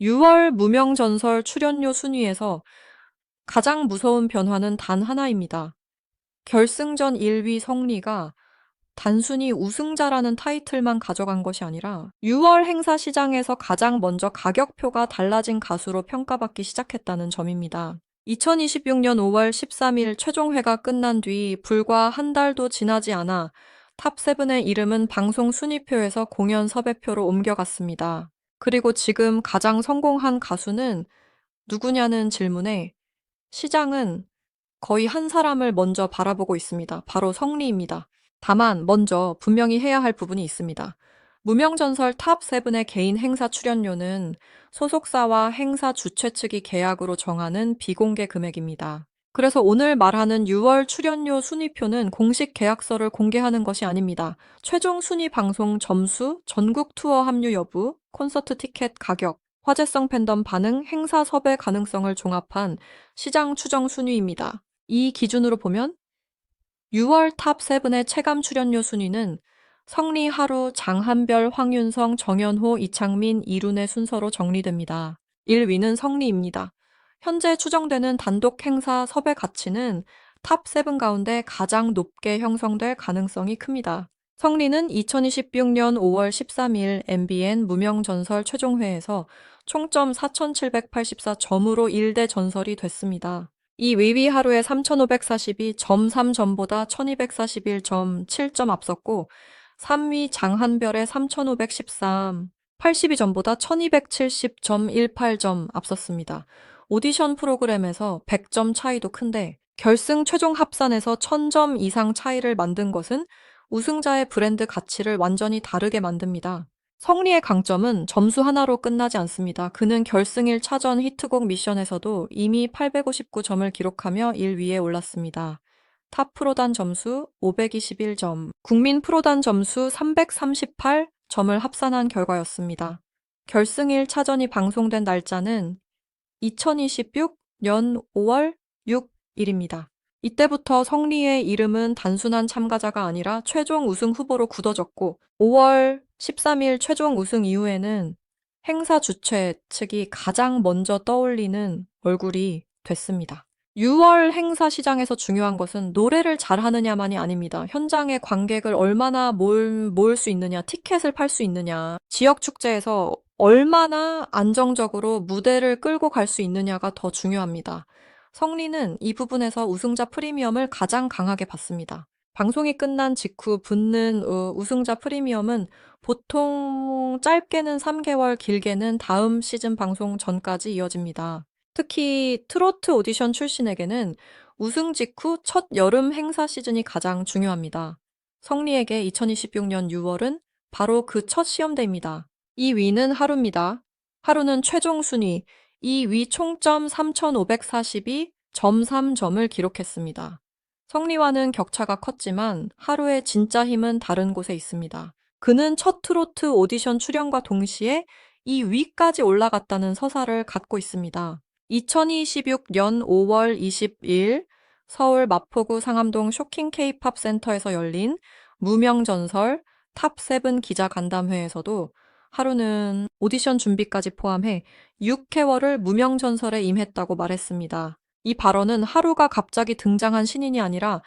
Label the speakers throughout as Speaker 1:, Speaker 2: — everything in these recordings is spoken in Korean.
Speaker 1: 6월 무명전설 출연료 순위에서 가장 무서운 변화는 단 하나입니다. 결승전 1위 성리가 단순히 우승자라는 타이틀만 가져간 것이 아니라 6월 행사 시장에서 가장 먼저 가격표가 달라진 가수로 평가받기 시작했다는 점입니다. 2026년 5월 13일 최종회가 끝난 뒤 불과 한 달도 지나지 않아 탑7의 이름은 방송 순위표에서 공연 섭외표로 옮겨갔습니다. 그리고 지금 가장 성공한 가수는 누구냐는 질문에 시장은 거의 한 사람을 먼저 바라보고 있습니다. 바로 성리입니다. 다만 먼저 분명히 해야 할 부분이 있습니다. 무명전설 탑7의 개인 행사 출연료는 소속사와 행사 주최 측이 계약으로 정하는 비공개 금액입니다. 그래서 오늘 말하는 6월 출연료 순위표는 공식 계약서를 공개하는 것이 아닙니다. 최종 순위 방송 점수, 전국 투어 합류 여부, 콘서트 티켓 가격, 화제성 팬덤 반응, 행사 섭외 가능성을 종합한 시장 추정 순위입니다. 이 기준으로 보면 6월 탑7의 체감 출연료 순위는 성리 하루, 장한별, 황윤성, 정연호, 이창민, 이룬의 순서로 정리됩니다. 1위는 성리입니다. 현재 추정되는 단독 행사 섭외 가치는 탑7 가운데 가장 높게 형성될 가능성이 큽니다. 성리는 2026년 5월 13일 MBN 무명전설 최종회에서 총점 4,784점으로 1대 전설이 됐습니다. 이 위위 하루에 3,542.3점보다 1,241점 7점 앞섰고 3위 장한별의 3,513, 82점보다 1,270점 18점 앞섰습니다. 오디션 프로그램에서 100점 차이도 큰데 결승 최종 합산에서 1,000점 이상 차이를 만든 것은 우승자의 브랜드 가치를 완전히 다르게 만듭니다. 성리의 강점은 점수 하나로 끝나지 않습니다. 그는 결승 1차전 히트곡 미션에서도 이미 859점을 기록하며 1위에 올랐습니다. 탑 프로단 점수 521점, 국민 프로단 점수 338점을 합산한 결과였습니다. 결승 1차전이 방송된 날짜는 2026년 5월 6일입니다. 이때부터 성리의 이름은 단순한 참가자가 아니라 최종 우승 후보로 굳어졌고 5월 13일 최종 우승 이후에는 행사 주최 측이 가장 먼저 떠올리는 얼굴이 됐습니다. 6월 행사 시장에서 중요한 것은 노래를 잘하느냐만이 아닙니다. 현장의 관객을 얼마나 모을 수 있느냐, 티켓을 팔 수 있느냐, 지역 축제에서 얼마나 안정적으로 무대를 끌고 갈 수 있느냐가 더 중요합니다. 성리는 이 부분에서 우승자 프리미엄을 가장 강하게 받습니다. 방송이 끝난 직후 붙는 우승자 프리미엄은 보통 짧게는 3개월, 길게는 다음 시즌 방송 전까지 이어집니다. 특히 트로트 오디션 출신에게는 우승 직후 첫 여름 행사 시즌이 가장 중요합니다. 성리에게 2026년 6월은 바로 그 첫 시험대입니다. 2위는 하루입니다. 하루는 최종 순위 2위 총점 3,542.3점을 기록했습니다. 성리와는 격차가 컸지만 하루의 진짜 힘은 다른 곳에 있습니다. 그는 첫 트로트 오디션 출연과 동시에 이 위까지 올라갔다는 서사를 갖고 있습니다. 2026년 5월 20일 서울 마포구 상암동 쇼킹 K-팝 센터에서 열린 무명전설 탑7 기자 간담회에서도 하루는 오디션 준비까지 포함해 6개월을 무명전설에 임했다고 말했습니다. 이 발언은 하루가 갑자기 등장한 신인이 아니라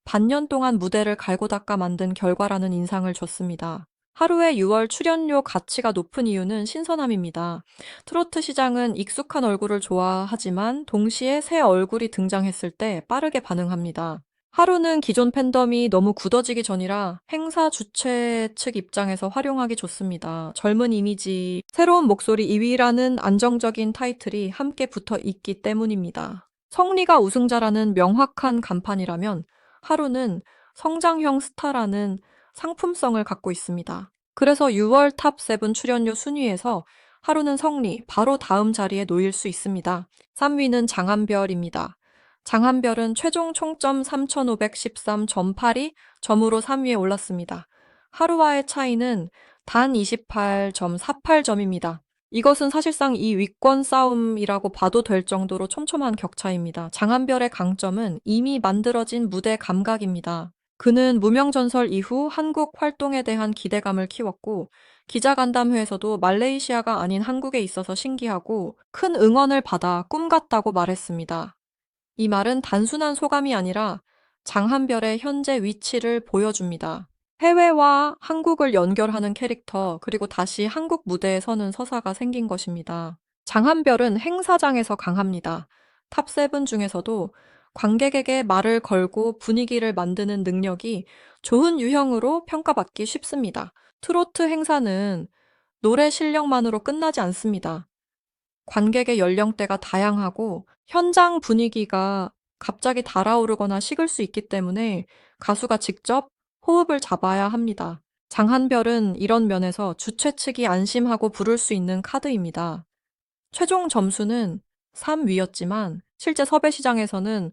Speaker 1: 반년 동안 무대를 갈고 닦아 만든 결과라는 인상을 줬습니다. 하루의 6월 출연료 가치가 높은 이유는 신선함입니다. 트로트 시장은 익숙한 얼굴을 좋아하지만 동시에 새 얼굴이 등장했을 때 빠르게 반응합니다. 하루는 기존 팬덤이 너무 굳어지기 전이라 행사 주최 측 입장에서 활용하기 좋습니다. 젊은 이미지, 새로운 목소리 2위라는 안정적인 타이틀이 함께 붙어 있기 때문입니다. 성리가 우승자라는 명확한 간판이라면 하루는 성장형 스타라는 상품성을 갖고 있습니다. 그래서 6월 탑7 출연료 순위에서 하루는 성리, 바로 다음 자리에 놓일 수 있습니다. 3위는 장한별입니다. 장한별은 최종 총점 3,513.82 점으로 3위에 올랐습니다. 하루와의 차이는 단 28.48점입니다. 이것은 사실상 이 위권 싸움이라고 봐도 될 정도로 촘촘한 격차입니다. 장한별의 강점은 이미 만들어진 무대 감각입니다. 그는 무명전설 이후 한국 활동에 대한 기대감을 키웠고 기자간담회에서도 말레이시아가 아닌 한국에 있어서 신기하고 큰 응원을 받아 꿈 같다고 말했습니다. 이 말은 단순한 소감이 아니라 장한별의 현재 위치를 보여줍니다. 해외와 한국을 연결하는 캐릭터, 그리고 다시 한국 무대에 서는 서사가 생긴 것입니다. 장한별은 행사장에서 강합니다. 탑세븐 중에서도 관객에게 말을 걸고 분위기를 만드는 능력이 좋은 유형으로 평가받기 쉽습니다. 트로트 행사는 노래 실력만으로 끝나지 않습니다. 관객의 연령대가 다양하고 현장 분위기가 갑자기 달아오르거나 식을 수 있기 때문에 가수가 직접 호흡을 잡아야 합니다. 장한별은 이런 면에서 주최 측이 안심하고 부를 수 있는 카드입니다. 최종 점수는 3위였지만 실제 섭외 시장에서는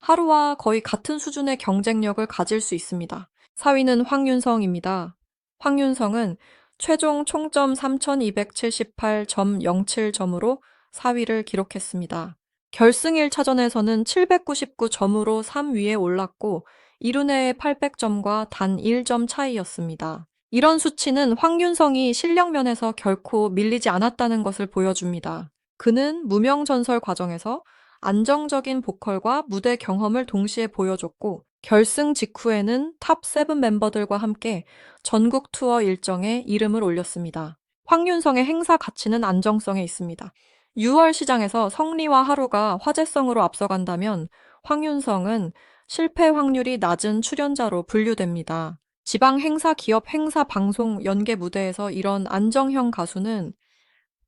Speaker 1: 하루와 거의 같은 수준의 경쟁력을 가질 수 있습니다. 4위는 황윤성입니다. 황윤성은 최종 총점 3278.07점으로 4위를 기록했습니다. 결승 1차전에서는 799점으로 3위에 올랐고 이룬해의 800점과 단 1점 차이였습니다. 이런 수치는 황윤성이 실력 면에서 결코 밀리지 않았다는 것을 보여줍니다. 그는 무명전설 과정에서 안정적인 보컬과 무대 경험을 동시에 보여줬고 결승 직후에는 탑7 멤버들과 함께 전국 투어 일정에 이름을 올렸습니다. 황윤성의 행사 가치는 안정성에 있습니다. 6월 시장에서 성리와 하루가 화제성으로 앞서간다면 황윤성은 실패 확률이 낮은 출연자로 분류됩니다. 지방 행사, 기업 행사, 방송, 연계 무대에서 이런 안정형 가수는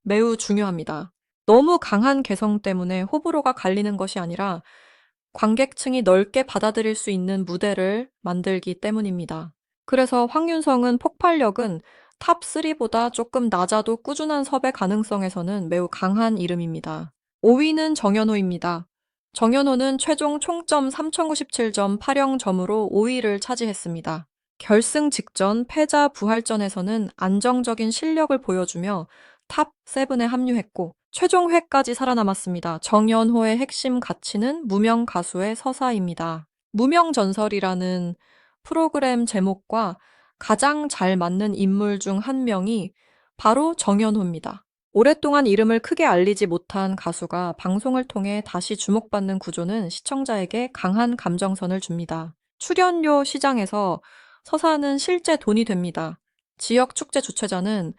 Speaker 1: 매우 중요합니다. 너무 강한 개성 때문에 호불호가 갈리는 것이 아니라 관객층이 넓게 받아들일 수 있는 무대를 만들기 때문입니다. 그래서 황윤성은 폭발력은 탑3보다 조금 낮아도 꾸준한 섭외 가능성에서는 매우 강한 이름입니다. 5위는 정연호입니다. 정연호는 최종 총점 3097점 8영점으로 5위를 차지했습니다. 결승 직전 패자 부활전에서는 안정적인 실력을 보여주며 탑7에 합류했고 최종 회까지 살아남았습니다. 정연호의 핵심 가치는 무명 가수의 서사입니다. 무명전설이라는 프로그램 제목과 가장 잘 맞는 인물 중 한 명이 바로 정연호입니다. 오랫동안 이름을 크게 알리지 못한 가수가 방송을 통해 다시 주목받는 구조는 시청자에게 강한 감정선을 줍니다. 출연료 시장에서 서사는 실제 돈이 됩니다. 지역 축제 주최자는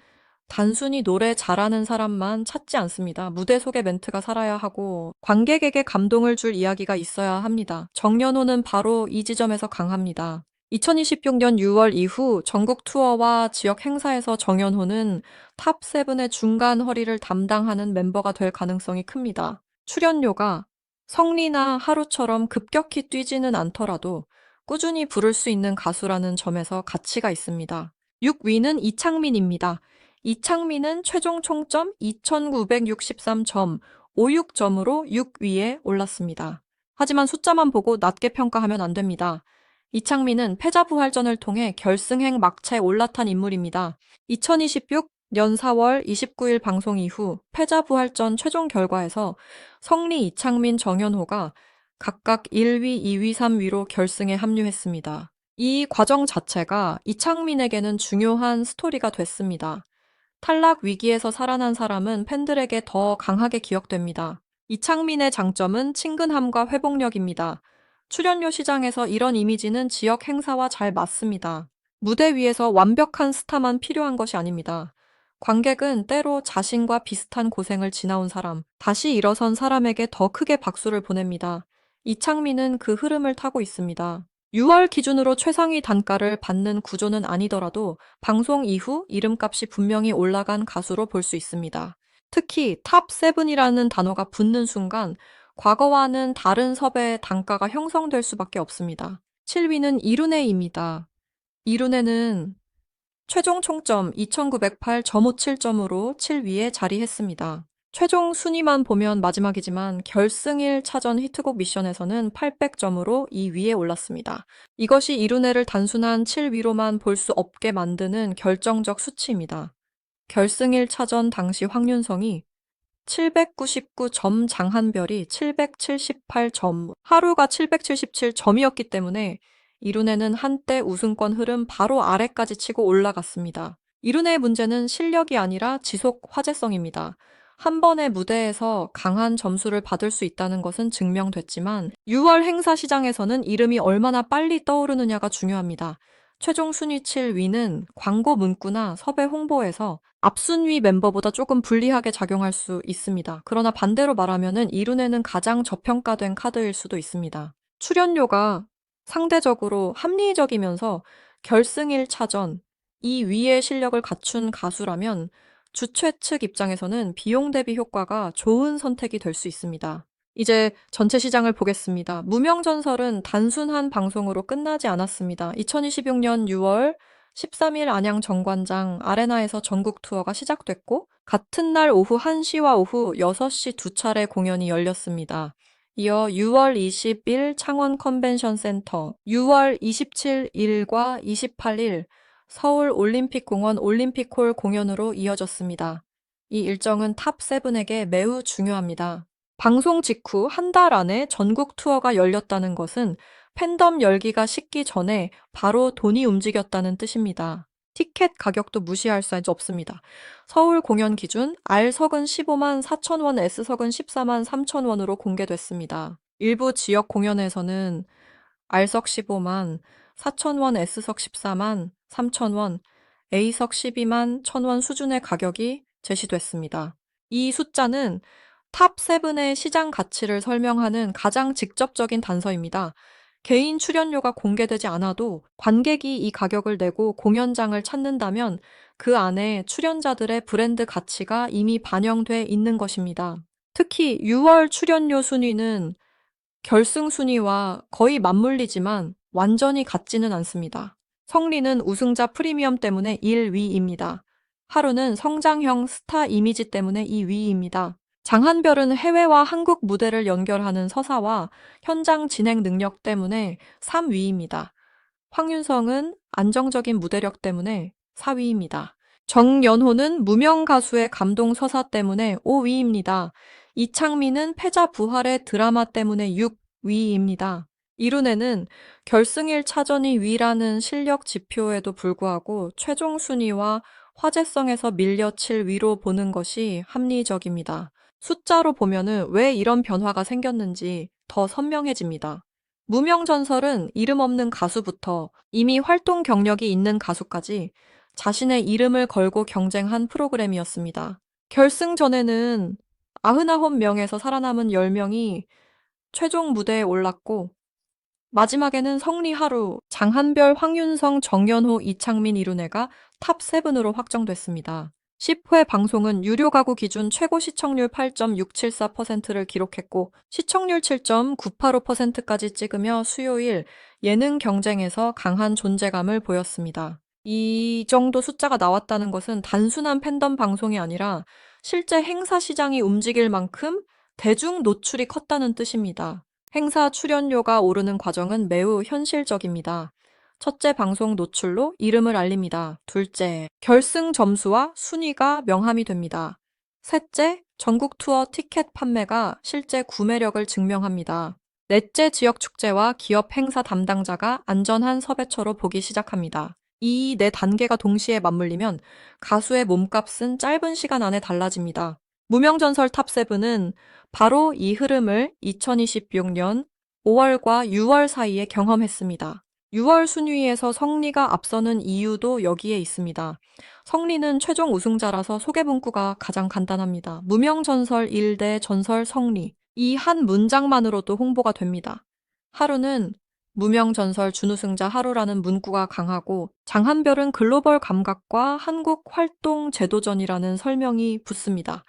Speaker 1: 단순히 노래 잘하는 사람만 찾지 않습니다. 무대 속의 멘트가 살아야 하고 관객에게 감동을 줄 이야기가 있어야 합니다. 정연호는 바로 이 지점에서 강합니다. 2026년 6월 이후 전국 투어와 지역 행사에서 정연호는 탑7의 중간 허리를 담당하는 멤버가 될 가능성이 큽니다. 출연료가 성리나 하루처럼 급격히 뛰지는 않더라도 꾸준히 부를 수 있는 가수라는 점에서 가치가 있습니다. 6위는 이창민입니다. 이창민은 최종 총점 2963점, 56점으로 6위에 올랐습니다. 하지만 숫자만 보고 낮게 평가하면 안 됩니다. 이창민은 패자부활전을 통해 결승행 막차에 올라탄 인물입니다. 2026년 4월 29일 방송 이후 패자부활전 최종 결과에서 성리, 이창민, 정연호가 각각 1위, 2위, 3위로 결승에 합류했습니다. 이 과정 자체가 이창민에게는 중요한 스토리가 됐습니다. 탈락 위기에서 살아난 사람은 팬들에게 더 강하게 기억됩니다. 이창민의 장점은 친근함과 회복력입니다. 출연료 시장에서 이런 이미지는 지역 행사와 잘 맞습니다. 무대 위에서 완벽한 스타만 필요한 것이 아닙니다. 관객은 때로 자신과 비슷한 고생을 지나온 사람, 다시 일어선 사람에게 더 크게 박수를 보냅니다. 이창민은 그 흐름을 타고 있습니다. 6월 기준으로 최상위 단가를 받는 구조는 아니더라도 방송 이후 이름값이 분명히 올라간 가수로 볼 수 있습니다. 특히 탑7이라는 단어가 붙는 순간 과거와는 다른 섭외 단가가 형성될 수밖에 없습니다. 7위는 이룬해입니다. 이룬해는 최종 총점 2908.57점으로 7위에 자리했습니다. 최종 순위만 보면 마지막이지만 결승 1차전 히트곡 미션에서는 800점으로 2위에 올랐습니다. 이것이 이룬해를 단순한 7위로만 볼 수 없게 만드는 결정적 수치입니다. 결승 1차전 당시 황윤성이 799점, 장한별이 778점, 하루가 777점이었기 때문에 이룬해는 한때 우승권 흐름 바로 아래까지 치고 올라갔습니다. 이룬의 문제는 실력이 아니라 지속 화제성입니다. 한 번의 무대에서 강한 점수를 받을 수 있다는 것은 증명됐지만 6월 행사 시장에서는 이름이 얼마나 빨리 떠오르느냐가 중요합니다. 최종 순위 7위는 광고 문구나 섭외 홍보에서 앞순위 멤버보다 조금 불리하게 작용할 수 있습니다. 그러나 반대로 말하면은 이룬에는 가장 저평가된 카드일 수도 있습니다. 출연료가 상대적으로 합리적이면서 결승 1차전, 이 위의 실력을 갖춘 가수라면 주최 측 입장에서는 비용 대비 효과가 좋은 선택이 될 수 있습니다. 이제 전체 시장을 보겠습니다. 무명전설은 단순한 방송으로 끝나지 않았습니다. 2026년 6월 13일 안양 정관장 아레나에서 전국 투어가 시작됐고 같은 날 오후 1시와 오후 6시 두 차례 공연이 열렸습니다. 이어 6월 20일 창원 컨벤션 센터, 6월 27일과 28일 서울 올림픽공원 올림픽홀 공연으로 이어졌습니다. 이 일정은 탑7에게 매우 중요합니다. 방송 직후 한 달 안에 전국 투어가 열렸다는 것은 팬덤 열기가 식기 전에 바로 돈이 움직였다는 뜻입니다. 티켓 가격도 무시할 수 없습니다. 서울 공연 기준 R석은 15만 4천 원, S석은 14만 3천 원으로 공개됐습니다. 일부 지역 공연에서는 R석 15만 4천 원, S석 14만 3천 원, A석 12만 1천 원 수준의 가격이 제시됐습니다. 이 숫자는 탑7의 시장 가치를 설명하는 가장 직접적인 단서입니다. 개인 출연료가 공개되지 않아도 관객이 이 가격을 내고 공연장을 찾는다면 그 안에 출연자들의 브랜드 가치가 이미 반영돼 있는 것입니다. 특히 6월 출연료 순위는 결승 순위와 거의 맞물리지만 완전히 같지는 않습니다. 성리는 우승자 프리미엄 때문에 1위입니다. 하루는 성장형 스타 이미지 때문에 2위입니다. 장한별은 해외와 한국 무대를 연결하는 서사와 현장 진행 능력 때문에 3위입니다. 황윤성은 안정적인 무대력 때문에 4위입니다. 정연호는 무명 가수의 감동 서사 때문에 5위입니다. 이창민은 패자 부활의 드라마 때문에 6위입니다. 이룬에는 결승 1차전이 위라는 실력 지표에도 불구하고 최종 순위와 화제성에서 밀려 7위로 보는 것이 합리적입니다. 숫자로 보면은 왜 이런 변화가 생겼는지 더 선명해집니다. 무명전설은 이름 없는 가수부터 이미 활동 경력이 있는 가수까지 자신의 이름을 걸고 경쟁한 프로그램이었습니다. 결승전에는 99명에서 살아남은 10명이 최종 무대에 올랐고 마지막에는 성리하루, 장한별, 황윤성, 정연호, 이창민, 이룬애가 탑7으로 확정됐습니다. 10회 방송은 유료 가구 기준 최고 시청률 8.674%를 기록했고 시청률 7.985%까지 찍으며 수요일 예능 경쟁에서 강한 존재감을 보였습니다. 이 정도 숫자가 나왔다는 것은 단순한 팬덤 방송이 아니라 실제 행사 시장이 움직일 만큼 대중 노출이 컸다는 뜻입니다. 행사 출연료가 오르는 과정은 매우 현실적입니다. 첫째, 방송 노출로 이름을 알립니다. 둘째, 결승 점수와 순위가 명함이 됩니다. 셋째, 전국 투어 티켓 판매가 실제 구매력을 증명합니다. 넷째, 지역 축제와 기업 행사 담당자가 안전한 섭외처로 보기 시작합니다. 이 네 단계가 동시에 맞물리면 가수의 몸값은 짧은 시간 안에 달라집니다. 무명전설 탑7은 바로 이 흐름을 2026년 5월과 6월 사이에 경험했습니다. 6월 순위에서 성리가 앞서는 이유도 여기에 있습니다. 성리는 최종 우승자라서 소개 문구가 가장 간단합니다. 무명전설 1대 전설 성리. 이 한 문장만으로도 홍보가 됩니다. 하루는 무명전설 준우승자 하루라는 문구가 강하고 장한별은 글로벌 감각과 한국 활동 제도전이라는 설명이 붙습니다.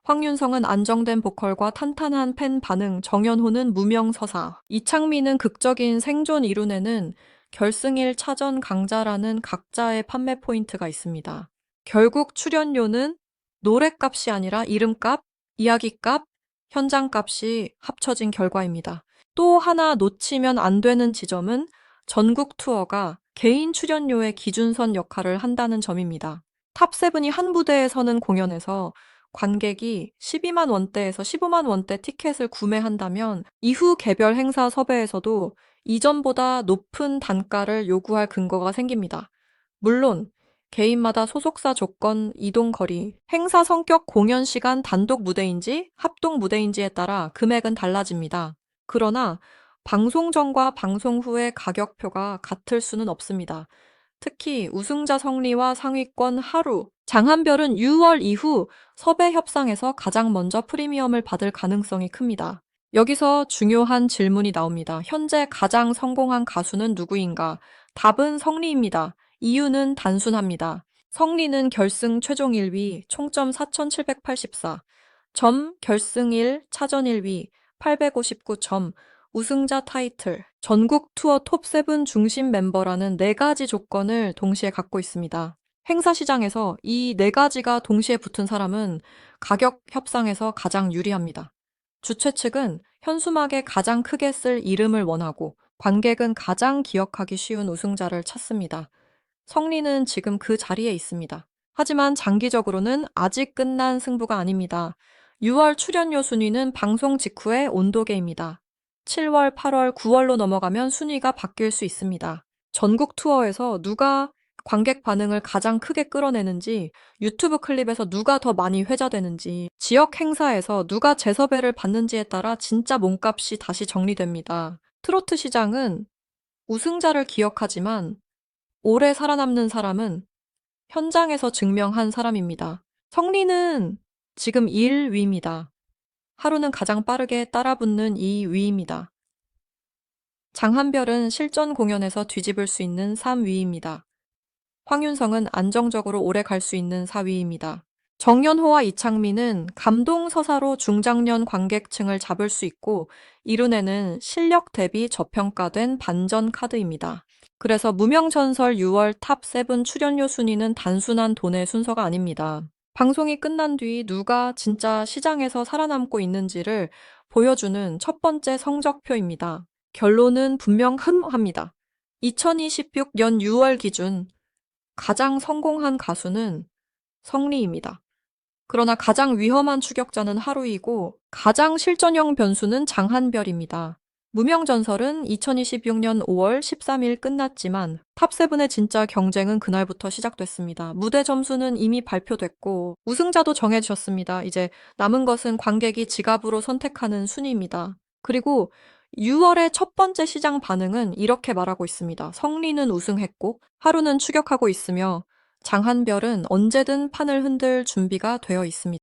Speaker 1: 황윤성은 안정된 보컬과 탄탄한 팬 반응, 정연호는 무명 서사, 이창민은 극적인 생존 이룬에는 결승 1차전 강자라는 각자의 판매 포인트가 있습니다. 결국 출연료는 노랫값이 아니라 이름값, 이야기값, 현장값이 합쳐진 결과입니다. 또 하나 놓치면 안 되는 지점은 전국 투어가 개인 출연료의 기준선 역할을 한다는 점입니다. 탑7이 한 무대에 서는 공연에서 관객이 12만 원대에서 15만 원대 티켓을 구매한다면 이후 개별 행사 섭외에서도 이전보다 높은 단가를 요구할 근거가 생깁니다. 물론 개인마다 소속사 조건, 이동 거리, 행사 성격, 공연 시간, 단독 무대인지 합동 무대인지에 따라 금액은 달라집니다. 그러나 방송 전과 방송 후의 가격표가 같을 수는 없습니다. 특히 우승자 성리와 상위권 하루, 장한별은 6월 이후 섭외 협상에서 가장 먼저 프리미엄을 받을 가능성이 큽니다. 여기서 중요한 질문이 나옵니다. 현재 가장 성공한 가수는 누구인가? 답은 성리입니다. 이유는 단순합니다. 성리는 결승 최종 1위, 총점 4,784 점, 결승 1, 차전 1위, 859점, 우승자 타이틀, 전국 투어 톱7 중심 멤버라는 4가지 조건을 동시에 갖고 있습니다. 행사 시장에서 이 4가지가 동시에 붙은 사람은 가격 협상에서 가장 유리합니다. 주최 측은 현수막에 가장 크게 쓸 이름을 원하고 관객은 가장 기억하기 쉬운 우승자를 찾습니다. 성리는 지금 그 자리에 있습니다. 하지만 장기적으로는 아직 끝난 승부가 아닙니다. 6월 출연료 순위는 방송 직후의 온도계입니다. 7월, 8월, 9월로 넘어가면 순위가 바뀔 수 있습니다. 전국 투어에서 누가 관객 반응을 가장 크게 끌어내는지, 유튜브 클립에서 누가 더 많이 회자되는지, 지역 행사에서 누가 재섭외를 받는지에 따라 진짜 몸값이 다시 정리됩니다. 트로트 시장은 우승자를 기억하지만 오래 살아남는 사람은 현장에서 증명한 사람입니다. 성리는 지금 1위입니다. 하루는 가장 빠르게 따라붙는 2위입니다. 장한별은 실전 공연에서 뒤집을 수 있는 3위입니다. 황윤성은 안정적으로 오래 갈 수 있는 4위입니다. 정연호와 이창민은 감동 서사로 중장년 관객층을 잡을 수 있고 이룬에는 실력 대비 저평가된 반전 카드입니다. 그래서 무명전설 6월 탑7 출연료 순위는 단순한 돈의 순서가 아닙니다. 방송이 끝난 뒤 누가 진짜 시장에서 살아남고 있는지를 보여주는 첫 번째 성적표입니다. 결론은 분명합니다. 2026년 6월 기준 가장 성공한 가수는 성리입니다. 그러나 가장 위험한 추격자는 하루이고 가장 실전형 변수는 장한별입니다. 무명전설은 2026년 5월 13일 끝났지만 탑7의 진짜 경쟁은 그날부터 시작됐습니다. 무대 점수는 이미 발표됐고 우승자도 정해졌습니다. 이제 남은 것은 관객이 지갑으로 선택하는 순위입니다. 그리고 6월의 첫 번째 시장 반응은 이렇게 말하고 있습니다. 성리는 우승했고 하루는 추격하고 있으며 장한별은 언제든 판을 흔들 준비가 되어 있습니다.